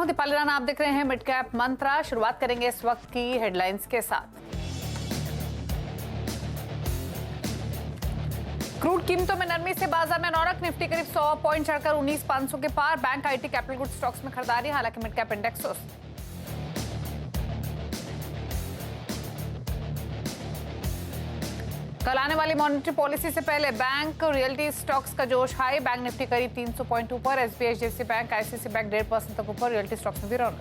हूं दीपाली राणा, आप देख रहे हैं मिड कैप मंत्रा। शुरुआत करेंगे इस वक्त की हेडलाइंस के साथ। क्रूड कीमतों में नरमी से बाजार में रौनक। निफ्टी करीब 100 पॉइंट चढ़कर 19,500 के पार। Bank, IT, capital good stocks में खरीदारी, हालांकि मिड कैप इंडेक्स सुस्त। कल आने वाली मॉनेटरी पॉलिसी से पहले बैंक, रियल्टी स्टॉक्स का जोश हाई। बैंक निफ्टी करीब 300 पॉइंट ऊपर। SBI, HDFC bank, ICICI bank 1.5% तक ऊपर। रियल्टी स्टॉक्स में भी रौनक।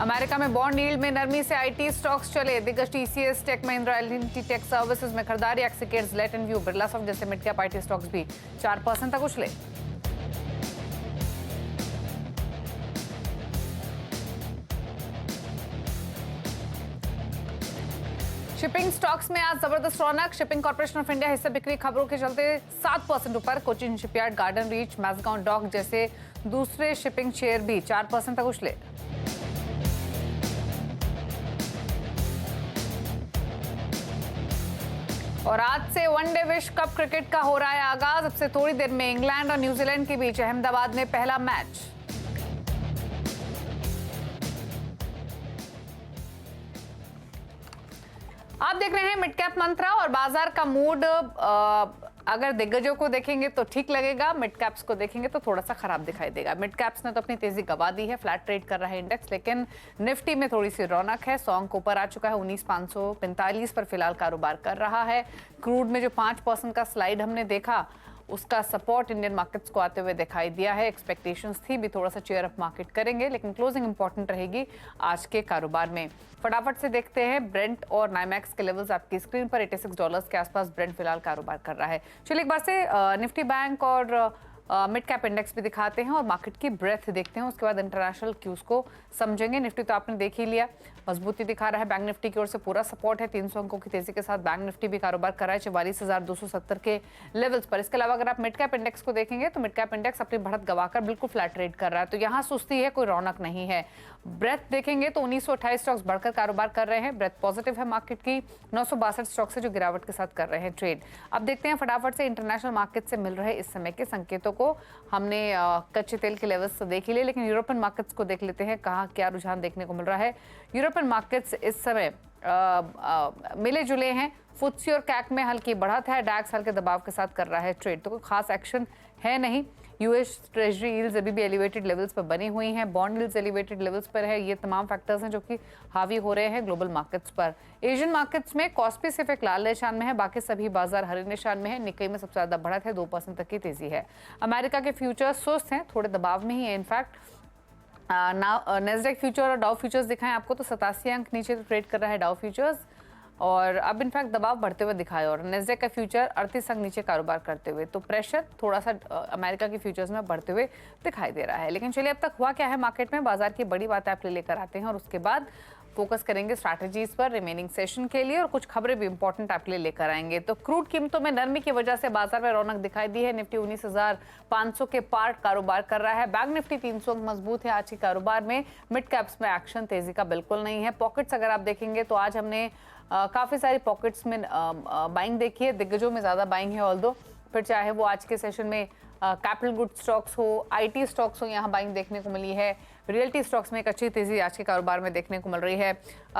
अमेरिका में बॉन्ड यील्ड में नरमी से आईटी स्टॉक्स चले। दिग्गज TCS, tech Mahindra, L&T tech services में खरीदारी। एक्सिकेट्स, लेटेन व्यू, बिरला सॉफ्ट जैसे मिड कैप आईटी स्टॉक्स भी 4% तक उछले। शिपिंग स्टॉक्स में आज जबरदस्त रौनक। शिपिंग कॉर्पोरेशन ऑफ इंडिया हिस्सा बिक्री खबरों के चलते 7% ऊपर। Cochin Shipyard, garden reach, मैजगांव dock जैसे दूसरे शिपिंग शेयर भी 4% तक उछले। और आज से वनडे विश्व कप क्रिकेट का हो रहा है आगाज। अब से थोड़ी देर में इंग्लैंड और न्यूजीलैंड के बीच अहमदाबाद में पहला मैच। आप देख रहे हैं मिड कैप मंत्रा और बाजार का मूड अगर दिग्गजों को देखेंगे तो ठीक लगेगा, मिड कैप्स को देखेंगे तो थोड़ा सा खराब दिखाई देगा। मिड कैप्स ने तो अपनी तेजी गवा दी है, फ्लैट ट्रेड कर रहा है इंडेक्स, लेकिन निफ्टी में थोड़ी सी रौनक है। सॉन्ग को ऊपर आ चुका है, 19,545 पर फिलहाल कारोबार कर रहा है। क्रूड में जो 5% का स्लाइड हमने देखा, उसका सपोर्ट इंडियन मार्केट्स को आते हुए दिखाई दिया है। एक्सपेक्टेशंस थी भी थोड़ा सा चेयर अप मार्केट करेंगे, लेकिन क्लोजिंग इंपॉर्टेंट रहेगी आज के कारोबार में। फटाफट से देखते हैं ब्रेंट और नाइमैक्स के लेवल्स आपकी स्क्रीन पर। $86 के आसपास ब्रेंट फिलहाल कारोबार कर रहा है। चलिए एक बार से निफ्टी, बैंक और मिड कैप इंडेक्स भी दिखाते हैं और मार्केट की ब्रेथ देखते हैं, उसके बाद इंटरनेशनल क्यूज को समझेंगे। निफ्टी तो आपने देख ही लिया, मजबूती दिखा रहा है। बैंक निफ्टी की ओर से पूरा सपोर्ट है, 300 अंकों की तेजी के साथ बैंक निफ्टी भी कारोबार कर रहा है 44,270 के लेवल्स पर। इसके अलावा अगर आप मिड कैप इंडेक्स को देखेंगे तो मिड कैप इंडेक्स अपनी बढ़त गवाकर बिल्कुल फ्लैट ट्रेड कर रहा है, तो यहाँ सुस्ती है, कोई रौनक नहीं है। ब्रेथ देखेंगे तो 1928 स्टॉक्स बढ़कर कारोबार कर रहे हैं। ब्रेथ पॉजिटिव है मार्केट की, 962 स्टॉक्स है जो गिरावट के साथ कर रहे हैं ट्रेड। अब देखते हैं फटाफट से इंटरनेशनल मार्केट से मिल रहे इस समय के संकेतों को। हमने कच्चे तेल के लेवल्स तो देख ही लिए, लेकिन यूरोपियन मार्केट्स को देख लेते हैं, कहाँ क्या रुझान देखने को मिल रहा है। यूरोपियन मार्केट्स इस समय मिले जुले हैं। फुत्सी और कैक में हल्की बढ़त है, डैक्स हल्के दबाव के साथ कर रहा है ट्रेड, तो कोई खास एक्शन है नहीं। यूएस ट्रेजरी यील्ड्स अभी भी एलिवेटेड लेवल्स पर बनी हुई हैं, बॉन्ड यील्ड्स एलिवेटेड लेवल्स पर है। ये तमाम फैक्टर्स हैं जो कि हावी हो रहे हैं ग्लोबल मार्केट्स पर। एशियन मार्केट्स में कॉस्पी सिर्फ एक लाल निशान में है, बाकी सभी बाजार हरे निशान में है। निक्केई में सबसे ज्यादा बढ़त है, 2% तक की तेजी है। अमेरिका के फ्यूचर्स सुस्त हैं, थोड़े दबाव में ही है। इनफैक्ट नेस्डैक फ्यूचर और डाउ फ्यूचर्स दिखाएं आपको तो 87 अंक नीचे ट्रेड कर रहा है डाउ फ्यूचर्स, और अब इनफैक्ट दबाव बढ़ते हुए दिखाए। और नेस्डैक का फ्यूचर 38 अंक नीचे कारोबार करते हुए, तो प्रेशर थोड़ा सा अमेरिका की फ्यूचर्स में बढ़ते हुए दिखाई दे रहा है। लेकिन चलिए अब तक हुआ क्या है मार्केट में, बाजार की बड़ी बातें आप लेकर आते हैं और उसके बाद फोकस करेंगे स्ट्रैटेजीज पर रिमेनिंग सेशन के लिए, और कुछ खबरें भी इंपॉर्टेंट आपके लिए लेकर आएंगे। तो क्रूड कीमतों में नरमी की वजह से बाजार में रौनक दिखाई दी है। निफ्टी 19,500 के पार कारोबार कर रहा है। बैंक निफ्टी 300 अंक मजबूत है आज के कारोबार में। मिड कैप्स में एक्शन तेजी का बिल्कुल नहीं है। पॉकेट्स अगर आप देखेंगे तो आज हमने काफी सारी पॉकेट्स में बाइंग देखी है, दिग्गजों में ज्यादा बाइंग है। ऑल्दो फिर चाहे वो आज के सेशन में कैपिटल गुड स्टॉक्स हो, आईटी स्टॉक्स हो, यहाँ बाइंग देखने को मिली है। रियल्टी स्टॉक्स में एक अच्छी तेजी आज के कारोबार में देखने को मिल रही है।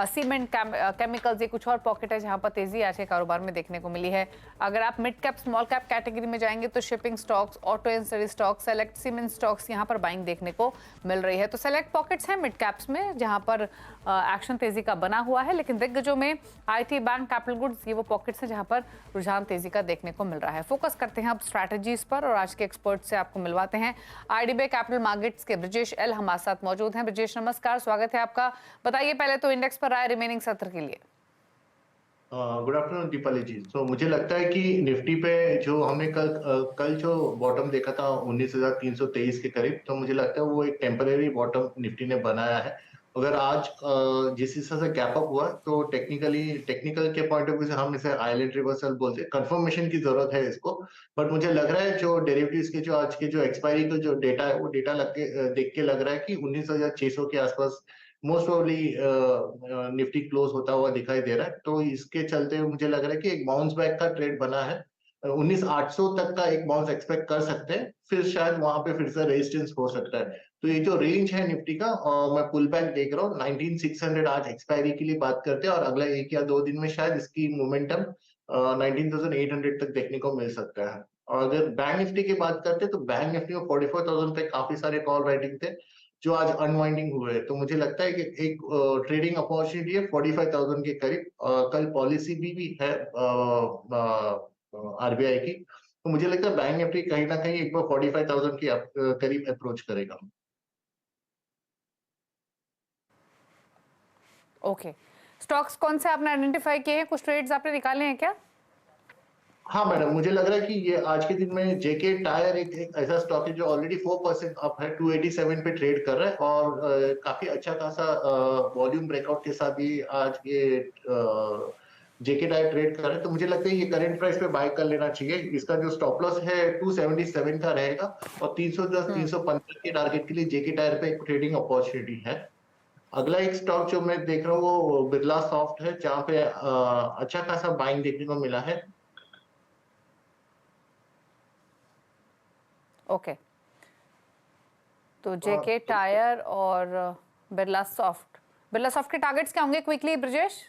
सीमेंट, केमिकल्स, ये कुछ और पॉकेट है जहाँ पर तेजी आज के कारोबार में देखने को मिली है। अगर आप mid cap small cap category में जाएंगे तो shipping stocks, auto ancillary stocks, select cement stocks, यहाँ पर बाइंग देखने को मिल रही है। तो सेलेक्ट पॉकेट्स हैं मिड कैप्स में जहाँ पर एक्शन तेजी का बना हुआ है, लेकिन दिग्गजों में आईटी, बैंक, कैपिटल गुड्स, ये वो पॉकेट्स हैं जहाँ पर रुझान तेजी का देखने को मिल रहा है। फोकस करते हैं अब स्ट्रैटेजीज पर और आज के एक्सपर्ट से आपको मिलवाते हैं। आईडीबीआई कैपिटल मार्केट्स के ब्रजेश एल हमारे साथ मौजूद हैं। ब्रजेश नमस्कार, स्वागत है आपका। बताइए पहले तो इंडेक्स पर राय रिमेनिंग सत्र के लिए। गुड आफ्टरनून दीपाली जी। तो मुझे लगता है कि निफ्टी पे जो हमने कल जो बॉटम देखा था 19,323 के करीब, तो मुझे लगता है वो एक टेम्परेरी बॉटम निफ्टी ने बनाया है। अगर आज जिस हिसाब से गैप अप हुआ तो टेक्निकल के पॉइंट ऑफ व्यू से हम इसे आइलैंड रिवर्सल बोलते हैं। कंफर्मेशन की जरूरत है इसको, बट मुझे लग रहा है जो डेरिवेटिव्स के जो आज के जो एक्सपायरी का जो डेटा है वो डेटा देख के लग रहा है कि 19,600 के आसपास मोस्ट प्रोबेबली निफ्टी क्लोज होता हुआ दिखाई दे रहा है। तो इसके चलते मुझे लग रहा है कि एक बाउंस बैक का ट्रेड बना है 19,800 तक का एक बाउंस एक्सपेक्ट कर सकते हैं, फिर शायद वहां पे फिर से रेजिस्टेंस हो सकता है। तो ये जो रेंज है निफ्टी का, मैं पुल बैक देख रहा हूँ 19,600 आज एक्सपायरी के लिए बात करते हैं, और अगला 1 या 2 दिन में शायद इसकी मोमेंटम 19,800 तक देखने को मिल सकता है। और अगर बैंक निफ्टी की बात करते हैं तो बैंक निफ्टी में 44,000 पे काफी सारे कॉल राइटिंग थे जो आज अनवाइंडिंग हुए हैं। तो मुझे लगता है कि एक ट्रेडिंग अपॉर्चुनिटी है 45,000 के करीब। कल पॉलिसी भी है आरबीआई की, तो मुझे लगता है बैंक निफ्टी कहीं ना कहीं एक बार 45,000 के करीब अप्रोच करेगा। ओके, स्टॉक्स कौन से आपने आइडेंटिफाई किए हैं, कुछ ट्रेड्स आपने निकाले हैं क्या? हाँ मैडम, मुझे लग रहा है कि ये आज के दिन में जेके टायर एक ऐसा स्टॉक है जो ऑलरेडी 4% अप है, 287 पे ट्रेड कर रहा है, और काफी अच्छा खासा वॉल्यूम ब्रेकआउट के साथ ही आज ये जेके टायर ट्रेड कर रहा है। तो मुझे लगता है ये करंट प्राइस पे बाय कर लेना चाहिए। इसका जो स्टॉप लॉस है 277 का रहेगा, और 310 315 के टारगेट के लिए जेके टायर पे एक ट्रेडिंग अपॉर्चुनिटी है। अगला एक स्टॉक जो मैं देख रहा हूँ वो बिरला सॉफ्ट है, जहाँ पे अच्छा खासा बाइंग देखने को मिला है। ओके, तो जेके टायर और बिरला सॉफ्ट के टारगेट्स क्या होंगे क्विकली ब्रजेश?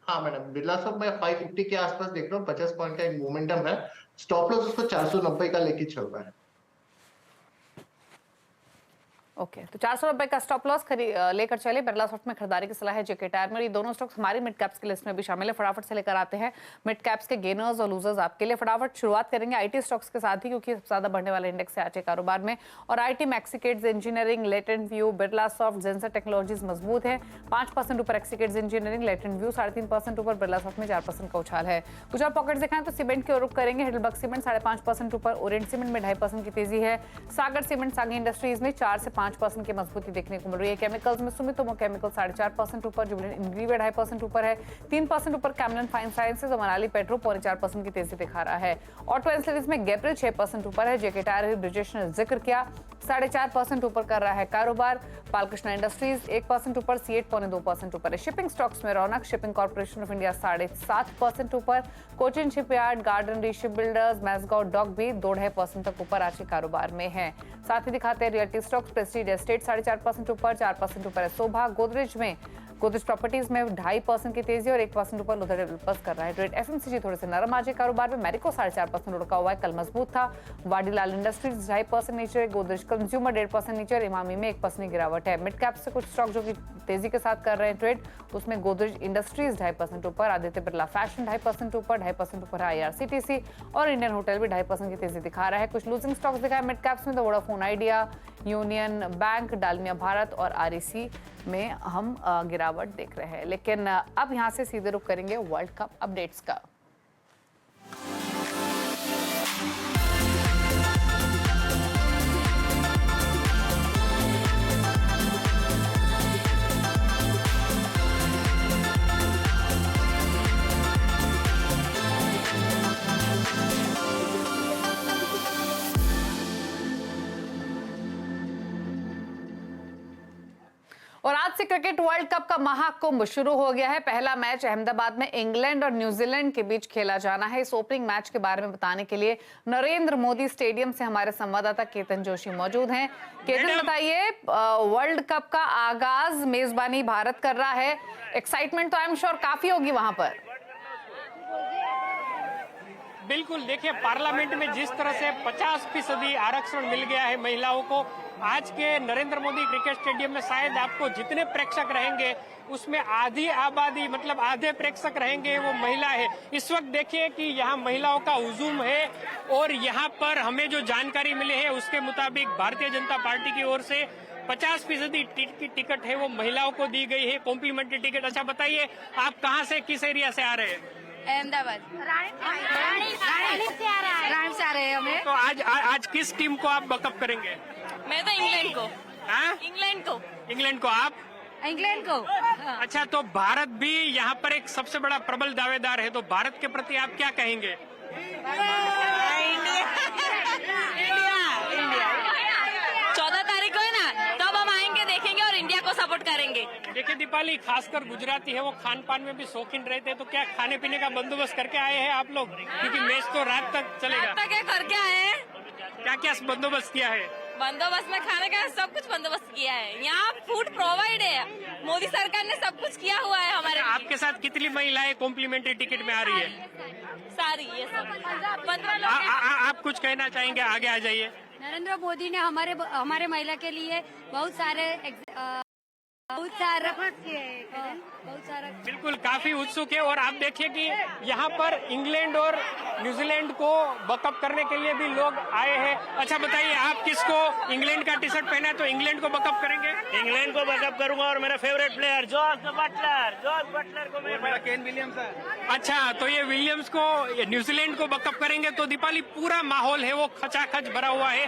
हाँ मैडम, बिरला सॉफ्ट में 550 के आसपास देख रहा हूँ, 50 पॉइंट का एक मोमेंटम है। स्टॉप लॉस उसको 490 का लेके चल रहा है। ओके, तो 400 रुपए का स्टॉप लॉस लेकर चले। बिरला सॉफ्ट में खरीदारी की सलाह है जेके टायर में। ये दोनों स्टॉक्स हमारी मिड कैप्स की लिस्ट में भी शामिल है। फटाफट से लेकर आते हैं मिड कैप्स के गेनर्स और लूजर्स आपके लिए। फटाफट शुरुआत करेंगे आईटी स्टॉक्स के साथ ही, क्योंकि सबसे ज्यादा बढ़ने वाला इंडेक्स है आज के कारोबार में। और आईटी, मैक्सिकेट्स engineering, latent view, Birla soft, Zensar technologies मजबूत है। 5% ऊपर एक्सिकेट्स इंजीनियरिंग, लेटेंट व्यू 3.5% ऊपर, बिरला सॉफ्ट में 4% का उछाल है। कुछ और पॉकेट्स दिखाएं तो सीमेंट की ओर रुख करेंगे। हिडलबर्ग सीमेंट 5.5% ऊपर, ओरिएंट सीमेंट में 2.5% की तेजी है। सागर सीमेंट, सागी इंडस्ट्रीज में 4 से 5% की मजबूती देखने को मिल रही है। केमिकल्स में सुमितोमो केमिकल 4.5% ऊपर, जुबिलेंट इंग्रीविया 2.5% ऊपर है। 3% ऊपर कैमलिन फाइन साइंसेज और मनाली पेट्रो 4% की तेजी दिखा रहा है। ऑटो एंसिलरीज में गैब्रियल 6% ऊपर है। जेके टायर ब्रिजेश ने जिक्र किया 4.5% ऊपर कर रहा है कारोबार। बालकृष्ण इंडस्ट्रीज 1% ऊपर, सीएट 2.25% ऊपर है। शिपिंग स्टॉक्स में रौनक, शिपिंग कॉर्पोरेशन ऑफ इंडिया 7.5% ऊपर, कोचिन शिपयार्ड, गार्डन री शिप बिल्डर्स, मैसगांव डॉक भी 2.5% तक ऊपर आज के कारोबार में है। साथ ही दिखाते हैं रियल्टी स्टॉक्स, प्रेस्टीज एस्टेट 4.5% ऊपर, 4% ऊपर है शोभा। गोदरेज प्रॉपर्टीज में 2.5% की तेजी और 1% ऊपर लुधियाना डेवलपर्स कर रहा है ट्रेड। एफएमसीजी थोड़े से नरम आज के कारोबार में। मैरिको 4.5% लुढ़का हुआ है, कल मजबूत था। वाडीलाल इंडस्ट्रीज 2.5% नीचे, गोदरेज कंज्यूमर 1.5% नीचे और इमामी में 1% की गिरावट है। मिड कैप से कुछ स्टॉक जो कि तेजी के साथ कर रहे हैं ट्रेड, उसमें गोदरेज इंडस्ट्रीज 2.5% ऊपर, आदित्य बिरला फैशन 2.5% ऊपर, 2.5% ऊपर है आईआरसीटीसी, और इंडियन होटल भी 2.5% की तेजी दिखा रहा है। कुछ लूजिंग स्टॉक्स दिखाए मिड कैप्स में तो वोडाफोन आइडिया, यूनियन बैंक, डालमिया भारत और आरईसी में हम गिरावट देख रहे हैं। लेकिन अब यहां से सीधे रुख करेंगे वर्ल्ड कप अपडेट्स का। और आज से क्रिकेट वर्ल्ड कप का महाकुंभ शुरू हो गया है। पहला मैच अहमदाबाद में इंग्लैंड और न्यूजीलैंड के बीच खेला जाना है। इस ओपनिंग मैच के बारे में बताने के लिए नरेंद्र मोदी स्टेडियम से हमारे संवाददाता केतन जोशी मौजूद हैं। केतन, बताइए, वर्ल्ड कप का आगाज मेजबानी भारत कर रहा है। एक्साइटमेंट तो आई एम श्योर काफी होगी वहां पर। बिल्कुल, देखिए, पार्लियामेंट में जिस तरह से 50% आरक्षण मिल गया है महिलाओं को, आज के नरेंद्र मोदी क्रिकेट स्टेडियम में शायद आपको जितने प्रेक्षक रहेंगे उसमें आधी आबादी, मतलब आधे प्रेक्षक रहेंगे वो महिला है। इस वक्त देखिए कि यहाँ महिलाओं का हुजूम है, और यहाँ पर हमें जो जानकारी मिली है उसके मुताबिक भारतीय जनता पार्टी की ओर से 50% की टिकट है वो महिलाओं को दी गई है, कॉम्प्लीमेंट्री टिकट। अच्छा बताइए, आप कहाँ से, किस एरिया से आ रहे हैं? अहमदाबाद, रानी से आ रहे हैं हमें। तो आज किस टीम को आप बकअप करेंगे? मैं तो इंग्लैंड को। हाँ? इंग्लैंड को आप? इंग्लैंड को। अच्छा, तो भारत भी यहाँ पर एक सबसे बड़ा प्रबल दावेदार है, तो भारत के प्रति आप क्या कहेंगे? इंडिया 14 तारीख को है ना, तब हम आएंगे, देखेंगे और इंडिया को सपोर्ट करेंगे। करेंगे। देखिए दीपाली, खासकर गुजराती है वो खान पान में भी शौकीन रहते हैं, तो क्या खाने पीने का बंदोबस्त करके आए हैं आप लोग? क्योंकि मैच तो रात तक चलेगा। रात तक करके आए हैं। क्या क्या बंदोबस्त किया है? बंदोबस्त में खाने का सब कुछ बंदोबस्त किया है। यहाँ फूड प्रोवाइड है, मोदी सरकार ने सब कुछ किया हुआ है हमारे लिए। आपके साथ कितनी महिलाएं कॉम्प्लीमेंट्री टिकट में आ रही है? सारी ये सब 15 लोग आप कुछ कहना चाहेंगे? आगे आ जाइए। नरेंद्र मोदी ने हमारे महिला के लिए बहुत सारा बिल्कुल काफी उत्सुक है। और आप देखिए कि यहाँ पर इंग्लैंड और न्यूजीलैंड को बकअप करने के लिए भी लोग आए हैं। अच्छा बताइए, आप किसको, इंग्लैंड का टी शर्ट पहना है तो इंग्लैंड को बकअप करेंगे? इंग्लैंड को बैकअप करूंगा और मेरा फेवरेट प्लेयर जॉर्ज बटलर को मेरा केन विलियम्स है। अच्छा, तो ये विलियम्स को, न्यूजीलैंड को बकअप करेंगे। तो दीपाली, पूरा माहौल है वो खचाखच भरा हुआ है।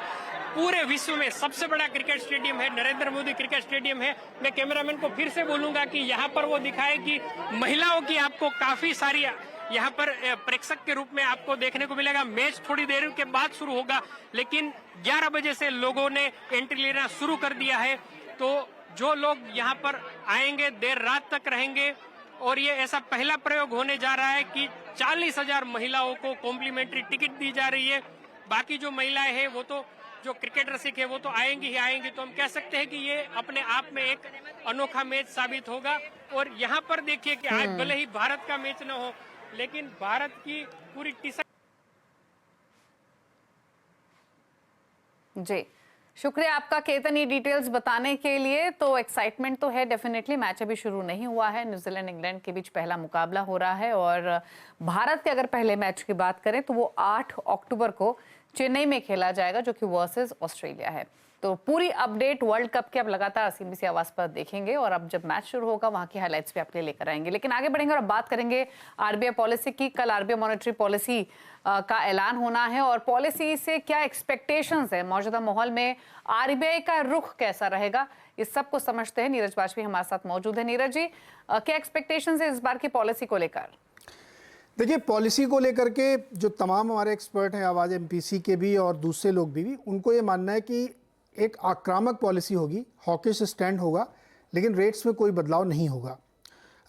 पूरे विश्व में सबसे बड़ा क्रिकेट स्टेडियम है, नरेंद्र मोदी क्रिकेट स्टेडियम है। मैं कैमरामैन को फिर से बोलूंगा कि यहाँ पर वो दिखाए कि महिलाओं की आपको काफी सारी यहाँ पर प्रेक्षक के रूप में आपको देखने को मिलेगा। मैच थोड़ी देर के बाद शुरू होगा, लेकिन 11 बजे से लोगों ने एंट्री लेना शुरू कर दिया है। तो जो लोग यहाँ पर आएंगे देर रात तक रहेंगे। और ये ऐसा पहला प्रयोग होने जा रहा है कि 40,000 महिलाओं को कॉम्प्लीमेंट्री टिकट दी जा रही है। बाकी जो महिलाएं हैं वो तो, जो क्रिकेट रसिक है वो तो आएंगी ही आएंगी। तो हम कह सकते हैं कि ये अपने आप में एक अनोखा मैच साबित होगा। और यहाँ पर देखिए कि आज भले ही भारत का मैच न हो, लेकिन भारत की पूरी टी शर्ट। जी, शुक्रिया आपका केतन ये डिटेल्स बताने के लिए। तो एक्साइटमेंट तो है डेफिनेटली, मैच अभी शुरू नहीं हुआ है। न्यूजीलैंड इंग्लैंड के बीच पहला मुकाबला हो रहा है। और भारत के अगर पहले मैच की बात करें तो वो 8 अक्टूबर को चेन्नई में खेला जाएगा, जो कि वर्सेस ऑस्ट्रेलिया है। तो पूरी अपडेट वर्ल्ड कप की अब लगातार सीएनबीसी आवाज पर देखेंगे। और अब जब मैच शुरू होगा वहां की हाइलाइट्स भी आपके लिए लेकर आएंगे। लेकिन आगे बढ़ेंगे और अब बात करेंगे आरबीआई पॉलिसी की। कल आरबीआई मॉनेटरी पॉलिसी का ऐलान होना है और पॉलिसी से क्या एक्सपेक्टेशंस है, मौजूदा माहौल में आरबीआई का रुख कैसा रहेगा, इस सब को समझते हैं। नीरज वाजपेयी हमारे साथ मौजूद है। नीरज जी, क्या एक्सपेक्टेशंस है इस बार की पॉलिसी को लेकर? देखिए, पॉलिसी को लेकर के जो तमाम हमारे एक्सपर्ट हैं, आवाज़ एमपीसी के भी और दूसरे लोग भी उनको ये मानना है कि एक आक्रामक पॉलिसी होगी, हॉकिश स्टैंड होगा, लेकिन रेट्स में कोई बदलाव नहीं होगा।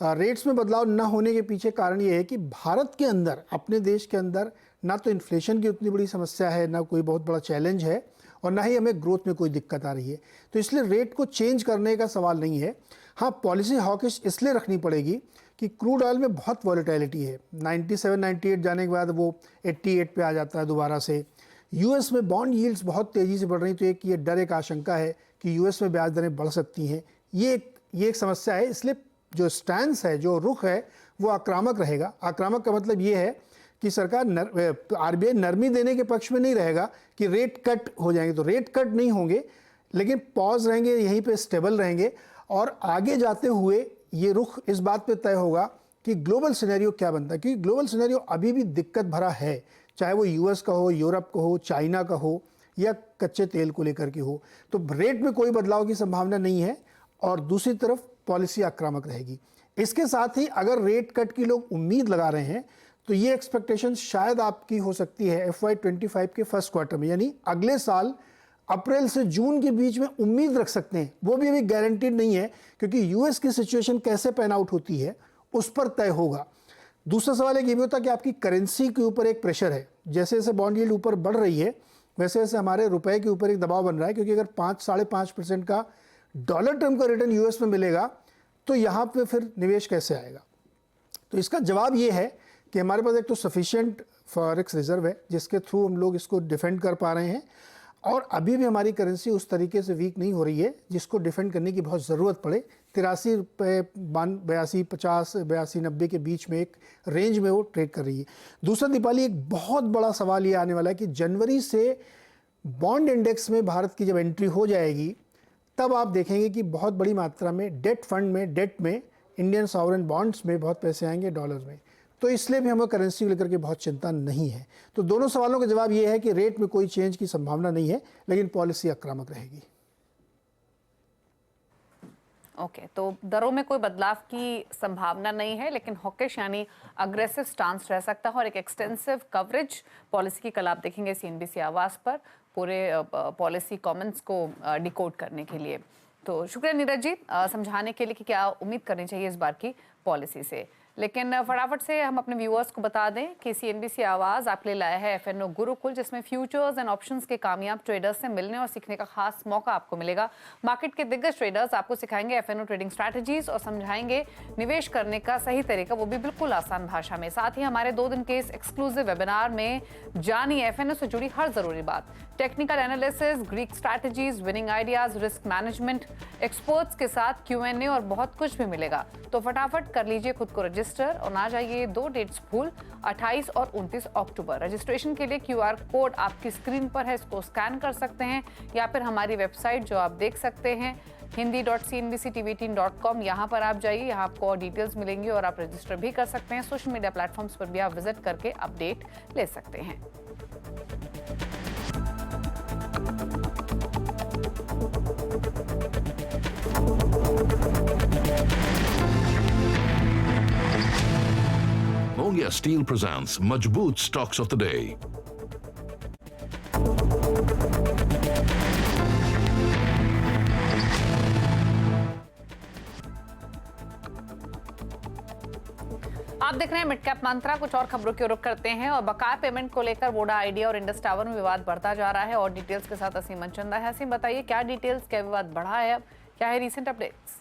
रेट्स में बदलाव न होने के पीछे कारण ये है कि भारत के अंदर, अपने देश के अंदर ना तो इन्फ्लेशन की उतनी बड़ी समस्या है, ना कोई बहुत बड़ा चैलेंज है, और ना ही हमें ग्रोथ में कोई दिक्कत आ रही है। तो इसलिए रेट को चेंज करने का सवाल नहीं है। हाँ, पॉलिसी हॉकिश इसलिए रखनी पड़ेगी कि क्रूड ऑयल में बहुत वॉलेटिलिटी है। 97-98 जाने के बाद वो 88 पे आ जाता है दोबारा से। यूएस में बॉन्ड यील्ड्स बहुत तेज़ी से बढ़ रही, तो एक ये डर, एक आशंका है कि यूएस में ब्याज दरें बढ़ सकती हैं। ये एक समस्या है। इसलिए जो स्टैंस है, जो रुख है, वो आक्रामक रहेगा। आक्रामक का मतलब ये है कि सरकार, आरबीआई नरमी देने के पक्ष में नहीं रहेगा कि रेट कट हो जाएंगे। तो रेट कट नहीं होंगे, लेकिन पॉज रहेंगे, यहीं पे स्टेबल रहेंगे। और आगे जाते हुए ये रुख इस बात पे तय होगा कि ग्लोबल सिनेरियो क्या बनता है, क्योंकि ग्लोबल सिनेरियो अभी भी दिक्कत भरा है, चाहे वो यूएस का हो, यूरोप का हो, चाइना का हो, या कच्चे तेल को लेकर के हो। तो रेट में कोई बदलाव की संभावना नहीं है। और दूसरी तरफ पॉलिसी आक्रामक रहेगी। इसके साथ ही अगर रेट कट की लोग उम्मीद लगा रहे हैं, तो ये एक्सपेक्टेशन शायद आपकी हो सकती है FY25 के फर्स्ट क्वार्टर में, यानी अगले साल अप्रैल से जून के बीच में उम्मीद रख सकते हैं। वो भी अभी गारंटीड नहीं है, क्योंकि यूएस की सिचुएशन कैसे पैन आउट होती है उस पर तय होगा। दूसरा सवाल एक ये भी होता है कि आपकी करेंसी के ऊपर एक प्रेशर है। जैसे जैसे बॉन्ड यील्ड ऊपर बढ़ रही है, वैसे वैसे हमारे रुपए के ऊपर एक दबाव बन रहा है, क्योंकि अगर 5-5.5% का डॉलर टर्म का रिटर्न यूएस में मिलेगा, तो यहाँ पे फिर निवेश कैसे आएगा? तो इसका जवाब ये है कि हमारे पास एक तो सफिशिएंट फॉरेक्स रिजर्व है, जिसके थ्रू हम लोग इसको डिफेंड कर पा रहे हैं। और अभी भी हमारी करेंसी उस तरीके से वीक नहीं हो रही है जिसको डिफेंड करने की बहुत ज़रूरत पड़े। 83 रुपये 82, 50, 82, 90 के बीच में एक रेंज में वो ट्रेड कर रही है। दूसरा दीपाली, एक बहुत बड़ा सवाल ये आने वाला है कि जनवरी से बॉन्ड इंडेक्स में भारत की जब एंट्री हो जाएगी, तब आप देखेंगे कि बहुत बड़ी मात्रा में डेट फंड में, डेट में, इंडियन सॉवरेन बॉन्ड्स में बहुत पैसे आएंगे, डॉलर में। तो इसलिए भी हमें करेंसी को लेकर के बहुत चिंता नहीं है। तो दोनों सवालों का जवाब ये है कि रेट में कोई चेंज की संभावना नहीं है, लेकिन पॉलिसी आक्रामक रहेगी। ओके, तो दरों में कोई बदलाव की संभावना नहीं है, लेकिन हॉकिश यानी अग्रेसिव स्टांस रह सकता है। और एक एक्सटेंसिव कवरेज पॉलिसी की कल आप देखेंगे सीएनबीसी आवाज पर, पूरे पॉलिसी कमेंट्स को डिकोड करने के लिए। तो शुक्रिया नीरज जी समझाने के लिए कि क्या उम्मीद करनी चाहिए इस बार की पॉलिसी से। लेकिन फटाफट से हम अपने व्यूअर्स को बता दें कि CNBC आवाज आपके लिए लाया है FNO गुरुकुल, जिसमें फ्यूचर्स एंड ऑप्शंस के कामयाब ट्रेडर्स से मिलने और सीखने का खास मौका आपको मिलेगा। मार्केट के दिग्गज ट्रेडर्स आपको सिखाएंगे FNO ट्रेडिंग स्ट्रैटेजीज और समझाएंगे निवेश करने का सही तरीका, वो भी बिल्कुल आसान भाषा में। साथ ही हमारे 2 दिन के इस एक्सक्लूसिव वेबिनार में जानिए FNO से जुड़ी हर जरूरी बात, technical analysis, Greek strategies, winning ideas, risk management, experts के साथ Q&A और बहुत कुछ भी मिलेगा। तो फटाफट कर लीजिए खुद को रजिस्टर और ना जाइए 2 डेट्स भूल, 28 और 29 अक्टूबर। रजिस्ट्रेशन के लिए QR कोड आपकी स्क्रीन पर है, इसको स्कैन कर सकते हैं या फिर हमारी वेबसाइट जो आप देख सकते हैं hindi.cnbctv18.com, यहाँ पर आप जाइए, यहाँ आपको और डिटेल्स मिलेंगी और आप रजिस्टर भी कर सकते हैं। सोशल मीडिया प्लेटफॉर्म्स पर भी आप विजिट करके अपडेट ले सकते हैं। Mongia Steel presents Majboot Stocks of the Day. आप देख रहे हैं मिड कैप मंत्रा। कुछ और खबरों की रुख करते हैं और बकाया पेमेंट को लेकर वोडा आइडिया और इंडस टावर में विवाद बढ़ता जा रहा है और डिटेल्स के साथ असीम मनचंदा है। असीम बताइए क्या डिटेल्स, क्या विवाद बढ़ा है, अब क्या है रीसेंट अपडेट्स?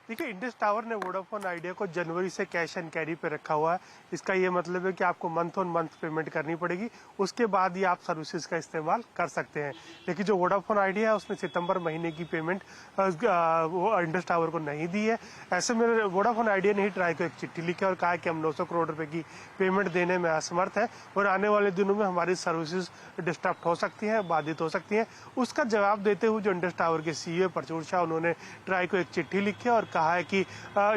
देखिए, इंडस टावर ने वोडाफोन आइडिया को जनवरी से कैश एंड कैरी पे रखा हुआ है। इसका ये मतलब है कि आपको मंथ ऑन मंथ पेमेंट करनी पड़ेगी, उसके बाद ही आप सर्विसेज का इस्तेमाल कर सकते हैं। लेकिन जो वोडाफोन आइडिया है उसने सितंबर महीने की पेमेंट वो इंडस टावर को नहीं दी है। ऐसे में वोडाफोन आइडिया ने ही ट्राई को एक चिट्ठी लिखी और कहा कि हम 900 करोड़ रुपए की पेमेंट देने में असमर्थ है और आने वाले दिनों में हमारी सर्विसेज डिस्टर्ब हो सकती हैं, बाधित हो सकती हैं। उसका जवाब देते हुए जो इंडस टावर के CEO प्रचुर शाह, उन्होंने ट्राई को एक चिट्ठी लिखी और कहा है कि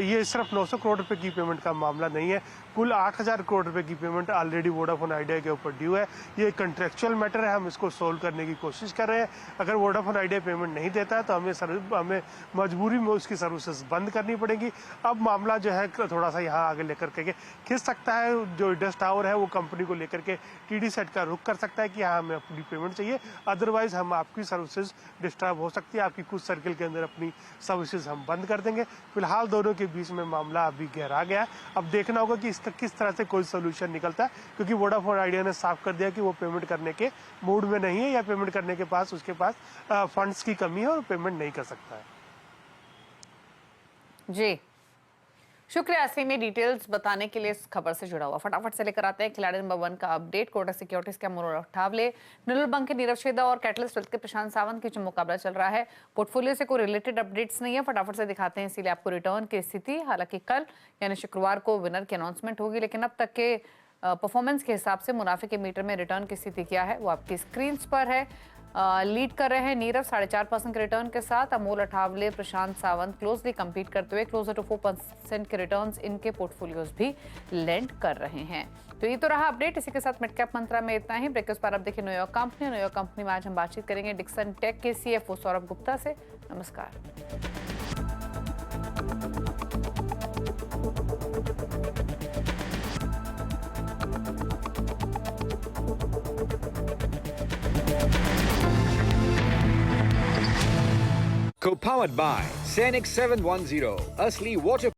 ये सिर्फ 900 करोड़ रुपए की पेमेंट का मामला नहीं है, कुल 8000 करोड़ रुपए की पेमेंट ऑलरेडी वोडाफोन आइडिया के ऊपर ड्यू है। ये कंट्रेक्चुअल मैटर है, हम इसको सोल्व करने की कोशिश कर रहे हैं। अगर वोडाफोन आइडिया पेमेंट नहीं देता है तो हमें मजबूरी में उसकी सर्विसेज बंद करनी पड़ेगी। अब मामला जो है थोड़ा सा यहाँ आगे लेकर के खिंच सकता है। जो इंडस टावर है वो कंपनी को लेकर के TD सेट का रुख कर सकता है कि हाँ हमें अपनी पेमेंट चाहिए, अदरवाइज हम आपकी सर्विसेज डिस्टर्ब हो सकती है, आपकी कुछ सर्किल के अंदर अपनी सर्विसेज हम बंद कर देंगे। फिलहाल दोनों के बीच में मामला अभी गहरा गया है। अब देखना होगा कि किस तरह से कोई सोल्यूशन निकलता है, क्योंकि वोडाफोन आइडिया ने साफ कर दिया कि वो पेमेंट करने के मूड में नहीं है या पेमेंट करने के पास उसके पास फंड्स की कमी है और पेमेंट नहीं कर सकता है। जी शुक्रिया असीम, में डिटेल्स बताने के लिए इस खबर से जुड़ा हुआ। फटाफट से लेकर आते हैं खिलाड़ी नंबर 1 का अपडेट। कोटक सिक्योरिटीज के अमोल ठावले, निर्मल बंक के नीरव शेदा और कैटलिस्ट वेल्थ के प्रशांत सावंत के जो मुकाबला चल रहा है। पोर्टफोलियो से कोई रिलेटेड अपडेट्स नहीं है, फटाफट से दिखाते हैं इसीलिए आपको रिटर्न की स्थिति। हालांकि कल यानी शुक्रवार को विनर की अनाउंसमेंट होगी, लेकिन अब तक के परफॉर्मेंस के हिसाब से मुनाफे के मीटर में रिटर्न की स्थिति क्या है वो आपकी स्क्रीन पर है। लीड कर रहे हैं नीरव 4.5% के रिटर्न के साथ। अमोल अठावले, प्रशांत सावंत क्लोजली कंपीट करते हुए क्लोजर टू 4% के रिटर्न्स इनके पोर्टफोलियोज भी लेंड कर रहे हैं। तो ये तो रहा अपडेट। इसी के साथ मिड कैप मंत्रा में इतना ही। ब्रेकर्स पर आप देखिए न्यूयॉर्क कंपनी में आज हम बातचीत करेंगे डिक्सन टेक के CFO सौरभ गुप्ता से। नमस्कार। Co-powered by Scenic 710, Asli Water